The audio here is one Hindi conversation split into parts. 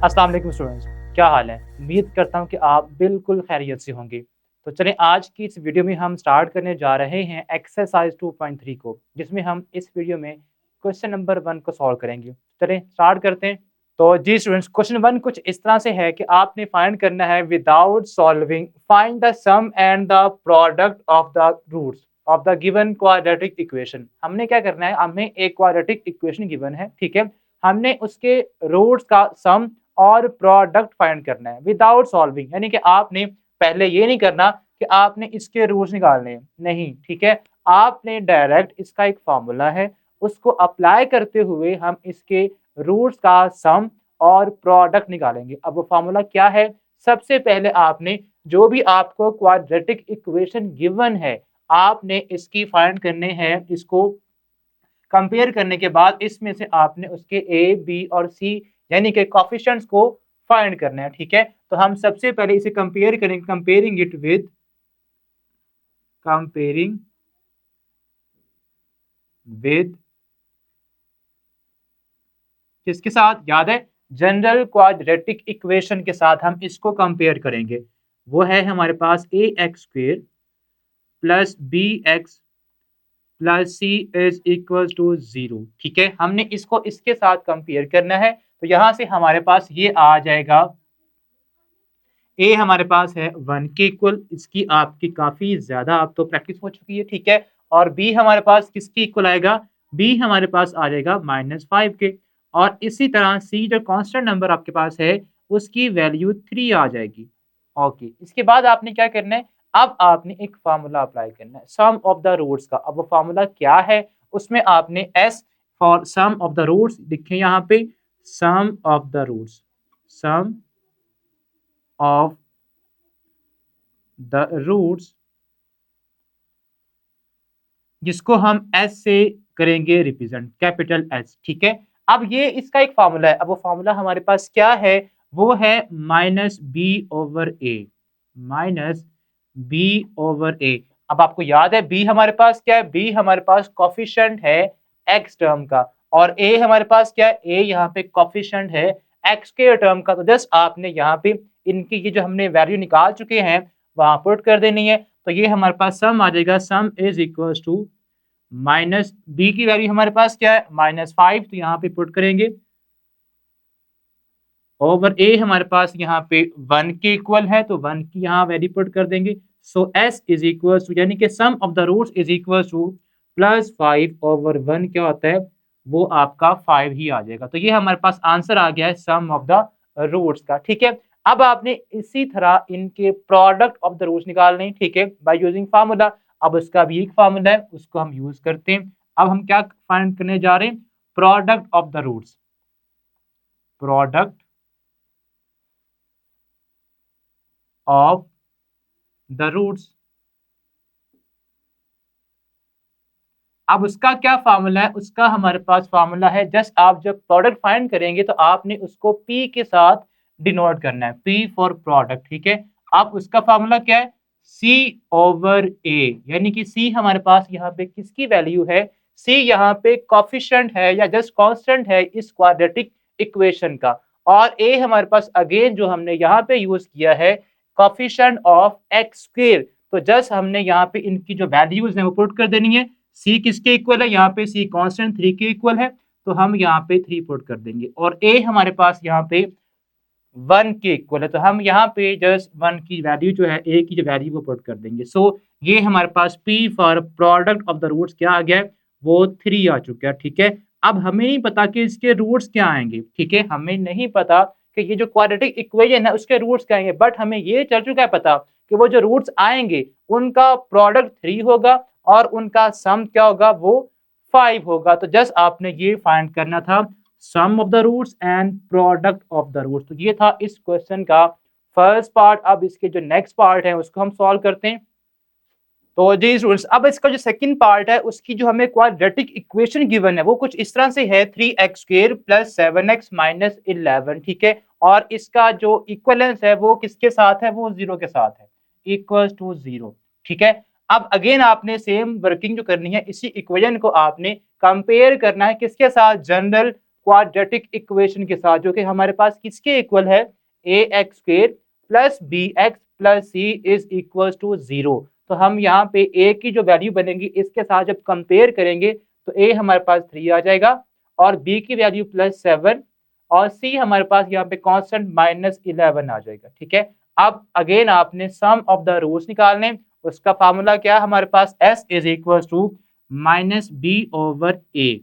अस्सलाम वालेकुम स्टूडेंट्स, क्या हाल है। उम्मीद करता हूँ कि आप बिल्कुल खैरियत से होंगे। तो चलें आज की इस वीडियो में हम स्टार्ट करने जा रहे हैं एक्सरसाइज 2.3 को, जिसमें हम इस वीडियो में क्वेश्चन नंबर 1 को सॉल्व करेंगे। चलें स्टार्ट करते हैं। तो जी स्टूडेंट्स, क्वेश्चन 1 कुछ इस तरह से है कि आपने फाइंड करना है without solving find the sum and the product of the roots of the given quadratic equation. हमने क्या करना है, हमें एक क्वाड्रेटिक इक्वेशन गिवन है, ठीक है। हमने उसके रूट्स का सम और प्रोडक्ट फाइंड करना है विदाउट सॉल्विंग, यानी कि आपने पहले ये नहीं करना कि आपने इसके रूट्स निकालने हैं, नहीं, ठीक है। आपने डायरेक्ट इसका एक फार्मूला है, उसको अप्लाई करते हुए हम इसके रूट्स का सम और प्रोडक्ट निकालेंगे। अब वो फार्मूला क्या है? सबसे पहले आपने जो भी आपको क्वाड्रेटिक इक्वेशन गिवन है, आपने इसकी फाइंड करने हैं। इसको कंपेयर करने के बाद इसमें से आपने उसके ए, बी और सी यानी कि कोफिशिएंट्स को फाइंड करना है, ठीक है। तो हम सबसे पहले इसे कंपेयर करेंगे, कंपेयरिंग इट विद किसके साथ? याद है, जनरल क्वाड्रेटिक इक्वेशन के साथ हम इसको कंपेयर करेंगे। वो है हमारे पास a x square plus b x plus c is equal to 0, ठीक है। हमने इसको इसके साथ कंपेयर करना है, तो यहां से हमारे पास ये आ जाएगा, ए हमारे पास है 1 के इक्वल, इसकी आपकी काफी ज्यादा आप तो प्रैक्टिस हो चुकी है, ठीक है। और बी हमारे पास किसके इक्वल आएगा? बी हमारे पास आ जाएगा -5 के। और इसी तरह सी जो कांस्टेंट नंबर आपके पास है उसकी वैल्यू 3 आ जाएगी। ओके, इसके बाद आपने क्या करना है, अब आपने एक फार्मूला अप्लाई करना है सम ऑफ द रूट्स का। अब वो फार्मूला क्या है? उसमें आपने S for sum of the roots लिखे, यहाँ पे sum of the roots, sum of the roots, जिसको हम एस से करेंगे रिप्रेजेंट, कैपिटल एस, ठीक है। अब ये इसका एक फार्मूला है। अब वो फार्मूला हमारे पास क्या है? वो है -b/a, -b/a। अब आपको याद है b हमारे पास क्या है? b हमारे पास कोफिशिएंट है x टर्म का, और a हमारे पास क्या है? a यहाँ पे कोफिशिएंट है x के टर्म का। तो जस्ट आपने यहाँ पे इनकी ये जो हमने वैल्यू निकाल चुके हैं वहां पुट कर देनी है। तो ये हमारे पास सम आ जाएगा, sum is equal to minus B की वैल्यू हमारे पास क्या है? -5, तो यहाँ पे पुट करेंगे ओवर ए हमारे पास यहाँ पे 1 के इक्वल है, तो 1 की यहाँ वैल्यू पुट कर देंगे। So S is equal to, यानी कि sum of the roots is equal to +5/1 क्या होता है? वो आपका 5 ही आ जाएगा। तो ये हमारे पास आंसर आ गया है सम ऑफ द रूट्स का, ठीक है। अब आपने इसी तरह इनके प्रोडक्ट ऑफ द रूट्स निकालने हैं, ठीक है, बाय यूजिंग फार्मूला। अब उसका भी एक फार्मूला है, उसको हम यूज करते हैं। अब हम क्या फाइंड करने जा रहे हैं? Product of the roots, product of the roots. अब उसका क्या फार्मूला है? उसका हमारे पास फार्मूला है, जस्ट आप जब प्रोडक्ट फाइंड करेंगे तो आपने उसको P के साथ डिनोट करना है, P फॉर प्रोडक्ट, ठीक है। अब उसका फार्मूला क्या है? C/A, यानी कि C हमारे पास यहाँ पे किसकी वैल्यू है? C यहाँ पे कोफिशिएंट है या जस्ट कांस्टेंट है इस क्वाड्रेटिक इक्वेशन का, और A हमारे पास अगेन जो हमने यहाँ पे यूज किया है कोफिशिएंट ऑफ x स्क्वायर। तो जस्ट हमने यहाँ पे इनकी जो वैल्यूज है वो पुट कर देनी है। सी किसके इक्वल है? यहाँ पे सी कांस्टेंट 3 के इक्वल है, तो हम यहाँ पे 3 पुट कर देंगे। और ए हमारे पास यहाँ पे 1 के इक्वल है, तो हम यहाँ पे जस्ट 1 की वैल्यू जो है, ए की जो वैल्यू वो पुट कर देंगे। सो ये हमारे पास P for product of the roots क्या आ गया है? वो 3 आ चुका है, ठीक है। अब हमें नहीं पता कि इसके रूट्स क्या आएंगे, ठीक है, हमें नहीं पता कि ये जो क्वाड्रेटिक इक्वेशन है उसके रूट्स क्या आएंगे, बट हमें ये चल चुका है पता कि वो जो रूट्स आएंगे उनका प्रोडक्ट 3 होगा और उनका सम क्या होगा? वो 5 होगा। तो जस्ट आपने ये फाइंड करना था sum of the roots and product of the roots. तो ये था इस क्वेश्चन का फर्स्ट पार्ट। अब इसके जो नेक्स्ट पार्ट है उसको हम सॉल्व करते हैं। तो जी स्टूडेंट्स, अब इसका जो सेकंड पार्ट है उसकी जो हमें क्वाड्रेटिक इक्वेशन गिवन है वो कुछ इस तरह से है 3x² + 7x - 11, ठीक है। और इसका जो इक्वलेंस है वो किसके साथ है? वो 0 के साथ है, इक्वल टू 0, ठीक है। अब अगेन आपने सेम वर्किंग जो करनी है, इसी इक्वेशन को आपने कंपेयर करना है किसके साथ? जनरल क्वाड्रेटिक इक्वेशन के साथ, जो कि हमारे पास किसके इक्वल है, ax² plus bx plus c is equal to 0। तो हम यहाँ पे a की जो वैल्यू बनेगी इसके साथ जब कंपेयर करेंगे तो a हमारे पास 3 आ जाएगा और b की वैल्यू +7 और c हमारे पास यहाँ पे कांस्टेंट -11 आ जाएगा। ठीक है, अब अगेन आपने सम ऑफ द रूट्स निकालने, उसका फार्मूला क्या है हमारे पास, s is equal to -b/a।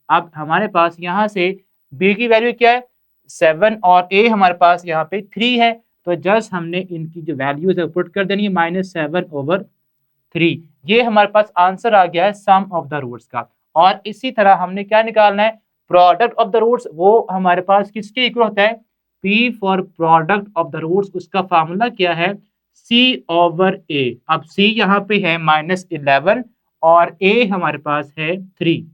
अब हमारे पास यहाँ से b की वैल्यू क्या है 7 और a हमारे पास यहाँ पे 3 है, तो जस्ट हमने इनकी जो वैल्यूज है पुट कर देनी है -7/3। ये हमारे पास आंसर आ गया है सम ऑफ द रूट्स का। और इसी तरह हमने क्या निकालना है, प्रोडक्ट ऑफ द रूट्स, वो हमारे पास किसके इक्वल होता है, p for product of the roots, उसका फार्मूला क्या है c/a। अब c यहाँ पे है -11 और a हमारे पास है 3,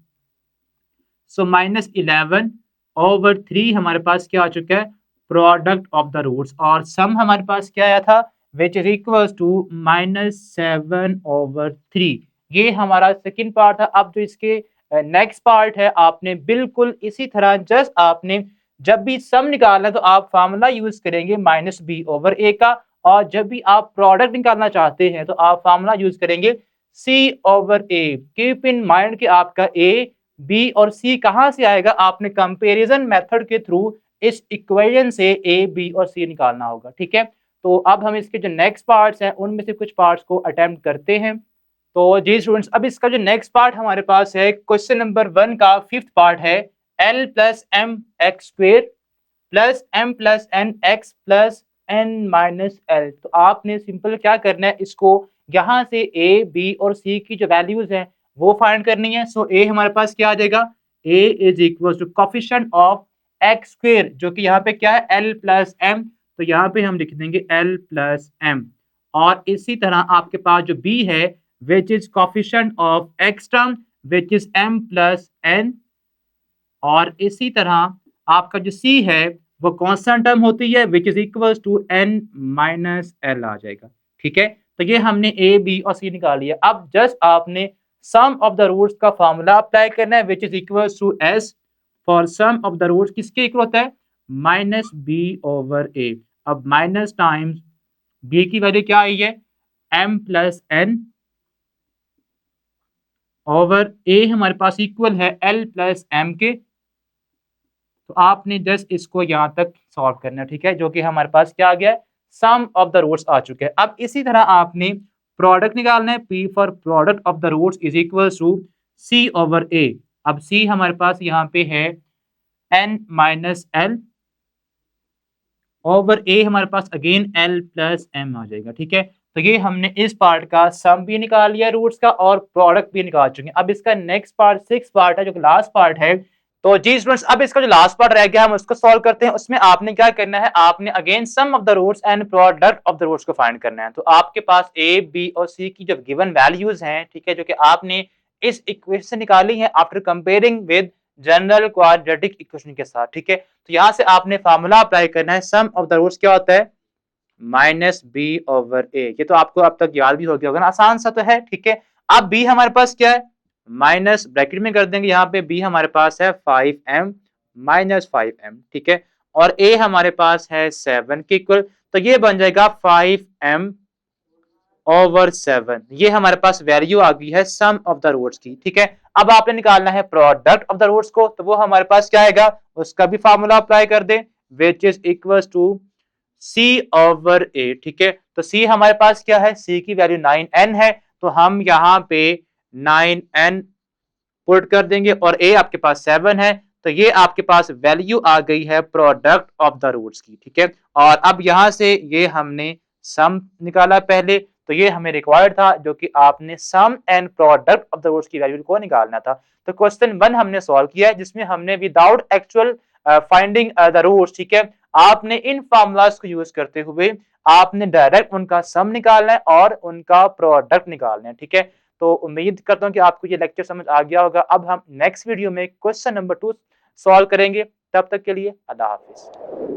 सो -11/3 हमारे पास क्या आ चुका है, प्रोडक्ट ऑफ द रूट्स, और सम हमारे पास क्या आया था विच इज इक्वल टू -7/3। ये हमारा सेकंड पार्ट था। अब जो इसके नेक्स्ट पार्ट है, आपने बिल्कुल इसी तरह जस्ट आपने जब भी सम निकालना है तो आप फार्मूला यूज करेंगे -b/a का, और जब भी आप प्रोडक्ट निकालना चाहते हैं तो आप फार्मूला यूज करेंगे c/a। कीप इन माइंड कि आपका a, b और c कहां से आएगा, आपने कंपैरिजन मेथड के थ्रू इस इक्वेशन से a, b और c निकालना होगा। ठीक है, तो अब हम इसके जो नेक्स्ट पार्ट्स हैं उनमें से कुछ पार्ट्स को अटेम्प्ट करते हैं। तो जी स्टूडेंट्स, अब इसका जो नेक्स्ट पार्ट हमारे पास है, क्वेश्चन नंबर 1 का 5th पार्ट है, l + mx² plus m plus n x plus n minus l। तो आपने सिंपल क्या करना है, इसको यहाँ से a, b और c की जो वैल्यूज हैं वो फाइंड करनी है। सो a हमारे पास क्या आ जाएगा, a is equal to coefficient of x², जो कि यहाँ पे क्या है l प्लस m, तो यहाँ पे हम लिख देंगे l प्लस m। और इसी तरह आपके पास जो b है which is coefficient of x term which is m plus n, और इसी तरह आपका जो c है वो कांस्टेंट टर्म होती है which is equal to n minus l आ जाएगा। ठीक है, तो ये हमने a, b और c निकाल लिया। अब जस्ट आपने सम ऑफ द रूट्स का फार्मूला अप्लाई करना है which is equal to s for sum of the roots, किसके इक्वल होता है -b/a। अब माइनस टाइम्स b की वैल्यू क्या आई है m plus n over a हमारे पास इक्वल है l प्लस m के। तो आपने जस्ट इसको यहाँ तक सॉल्व करना है। ठीक है, जो कि हमारे पास क्या आ गया है, सम ऑफ द रूट्स आ चुके हैं। अब इसी तरह आपने प्रोडक्ट निकालना है, p for product of the roots is equal to c/a। अब c हमारे पास यहाँ पे है n minus l over a हमारे पास अगेन l प्लस m आ जाएगा। ठीक है, तो ये हमने इस पार्ट का सम भी निकाल लिया रूट्स का और प्रोडक्ट भी निकाल चुके हैं। अब इसका नेक्स्ट पार्ट 6th पार्ट है, जो कि लास्ट पार्ट है। तो जी स्टूडेंट्स, अब इसका जो लास्ट पार्ट रह गया हम उसको सॉल्व करते हैं। उसमें आपने क्या करना है, आपने again sum of the roots and product of the roots को फाइंड करना है। तो आपके पास a, b और c की जो गिवन वैल्यूज हैं, ठीक है, जो कि आपने इस इक्वेशन से निकाली है after comparing with general quadratic equation के साथ। ठीक है, तो यहां से आपने फार्मूला अप्लाई करना है, सम ऑफ द रूट्स क्या होता है -b/a। ये तो आपको अब तक याद भी हो गया होगा ना, आसान सा तो है। ठीक है, अब b हमारे पास क्या है, माइनस ब्रैकेट में कर देंगे, यहाँ पे b हमारे पास है 5m माइनस 5m। ठीक है, और a हमारे पास है 7 के इक्वल, तो ये बन जाएगा 5m ओवर 7। ये हमारे पास वैल्यू आ गई है सम ऑफ द रूट्स की। ठीक है, अब आपने निकालना है प्रोडक्ट ऑफ द रूट्स को, तो वो हमारे पास क्या आएगा, उसका भी फार्मूला अप्लाई कर दे which is equal to c/a। ठीक है, तो c हमारे पास क्या है, c की वैल्यू 9n है, तो हम यहाँ पे 9n पुट कर देंगे और a आपके पास 7 है, तो ये आपके पास वैल्यू आ गई है प्रोडक्ट ऑफ द रूट्स की। ठीक है, और अब यहां से ये हमने सम निकाला पहले, तो ये हमें रिक्वायर्ड था, जो कि आपने sum and product of the roots की वैल्यू को निकालना था। तो क्वेश्चन 1 हमने सॉल्व किया है, जिसमें हमने without actual finding the roots, ठीक है, आपने इन फार्मूलाज को यूज करते हुए आपने डायरेक्ट उनका सम निकालना है और उनका प्रोडक्ट निकालना है। ठीक है, तो उम्मीद करता हूं कि आपको ये लेक्चर समझ आ गया होगा। अब हम नेक्स्ट वीडियो में क्वेश्चन नंबर 2 सॉल्व करेंगे। तब तक के लिए अल्लाह हाफिज।